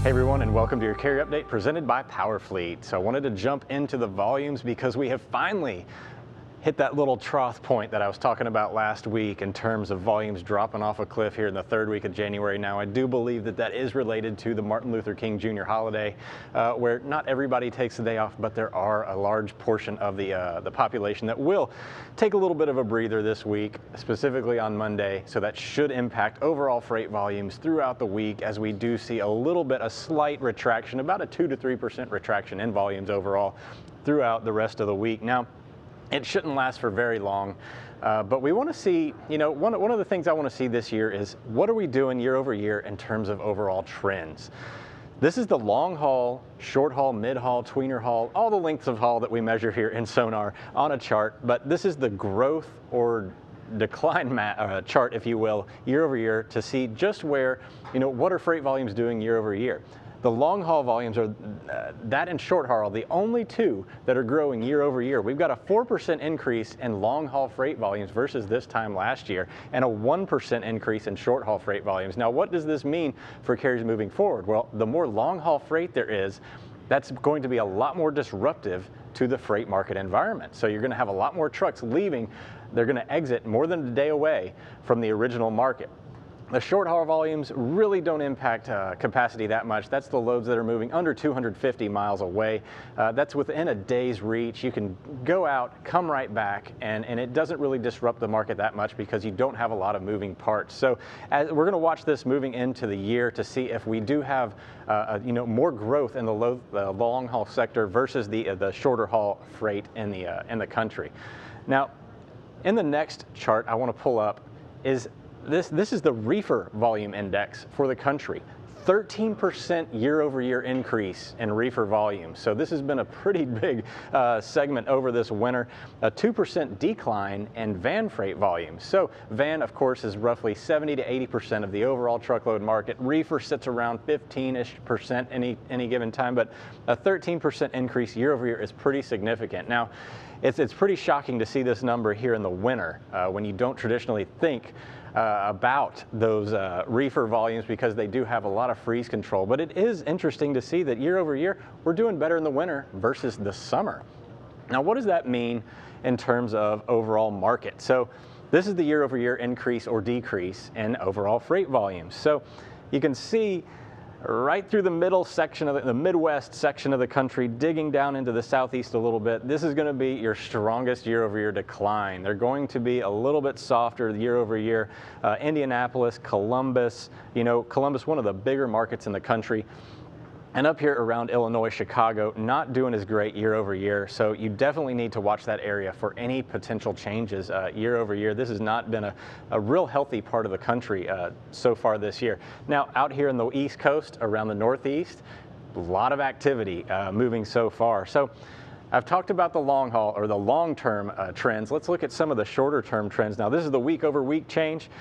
Hey everyone, and welcome to your carrier update presented by PowerFleet. So I wanted to jump into the volumes because we have finally hit that little trough point that I was talking about last week in terms of volumes dropping off a cliff here in the third week of January. Now, I do believe that that is related to the Martin Luther King Jr. holiday, where not everybody takes the day off, but there are a large portion of the population that will take a little bit of a breather this week, specifically on Monday. So that should impact overall freight volumes throughout the week, as we do see a slight retraction, about a 2 to 3% retraction in volumes overall throughout the rest of the week. Now, it shouldn't last for very long, but we want to see, one of the things I want to see this year is what are we doing year over year in terms of overall trends. This is the long haul, short haul, mid haul, tweener haul, all the lengths of haul that we measure here in SONAR on a chart, but this is the growth or decline chart, if you will, year over year to see just where, what are freight volumes doing year over year. The long haul volumes are that and short haul, the only two that are growing year over year. We've got a 4% increase in long haul freight volumes versus this time last year, and a 1% increase in short haul freight volumes. Now, what does this mean for carriers moving forward? Well, the more long haul freight there is, that's going to be a lot more disruptive to the freight market environment. So you're going to have a lot more trucks leaving. They're going to exit more than a day away from the original market. The short haul volumes really don't impact capacity that much. That's the loads that are moving under 250 miles away. That's within a day's reach. You can go out, come right back, and it doesn't really disrupt the market that much because you don't have a lot of moving parts. So we're going to watch this moving into the year to see if we do have more growth in the long haul sector versus the shorter haul freight in the country. Now, in the next chart I want to pull up is this is the Reefer Volume Index for the country. 13% year-over-year increase in reefer volume. So this has been a pretty big segment over this winter. A 2% decline in van freight volume. So van, of course, is roughly 70 to 80% of the overall truckload market. Reefer sits around 15-ish% any given time, but a 13% increase year-over-year is pretty significant. Now, it's pretty shocking to see this number here in the winter when you don't traditionally think about those reefer volumes because they do have a lot of freeze control. But it is interesting to see that year over year, we're doing better in the winter versus the summer. Now, what does that mean in terms of overall market? So this is the year over year increase or decrease in overall freight volumes. So you can see right through the middle section of the Midwest section of the country, digging down into the Southeast a little bit, this is going to be your strongest year-over-year decline. They're going to be a little bit softer year-over-year. Indianapolis, Columbus, Columbus, one of the bigger markets in the country. And up here around Illinois, Chicago, not doing as great year over year. So you definitely need to watch that area for any potential changes year over year. This has not been a real healthy part of the country so far this year. Now, out here in the East Coast, around the Northeast, a lot of activity moving so far. So I've talked about the long haul or the long-term trends. Let's look at some of the shorter-term trends. Now, this is the week-over-week change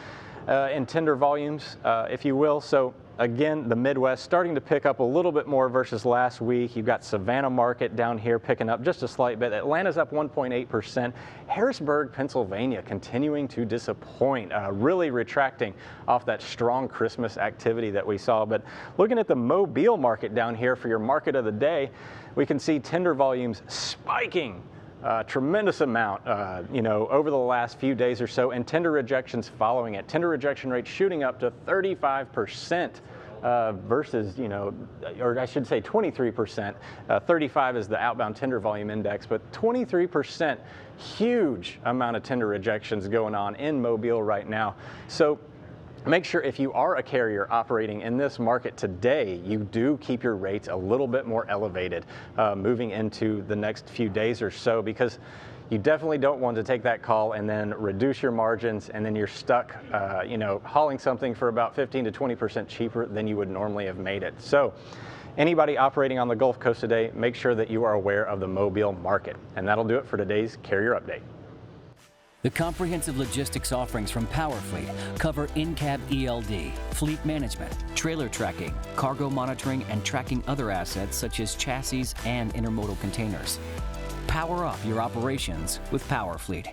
in tender volumes, if you will. So again, the Midwest starting to pick up a little bit more versus last week. You've got Savannah market down here picking up just a slight bit. Atlanta's up 1.8%. Harrisburg, Pennsylvania continuing to disappoint, really retracting off that strong Christmas activity that we saw. But looking at the Mobile market down here for your market of the day, we can see tender volumes spiking. Tremendous amount, over the last few days or so, and tender rejections following it. Tender rejection rate shooting up to 35% versus, or I should say 23%. 35 is the outbound tender volume index, but 23%, huge amount of tender rejections going on in Mobile right now. So make sure if you are a carrier operating in this market today, you do keep your rates a little bit more elevated moving into the next few days or so, because you definitely don't want to take that call and then reduce your margins, and then you're stuck, hauling something for about 15 to 20% cheaper than you would normally have made it. So anybody operating on the Gulf Coast today, make sure that you are aware of the Mobile market. And that'll do it for today's Carrier Update. The comprehensive logistics offerings from PowerFleet cover in-cab ELD, fleet management, trailer tracking, cargo monitoring, and tracking other assets such as chassis and intermodal containers. Power up your operations with PowerFleet.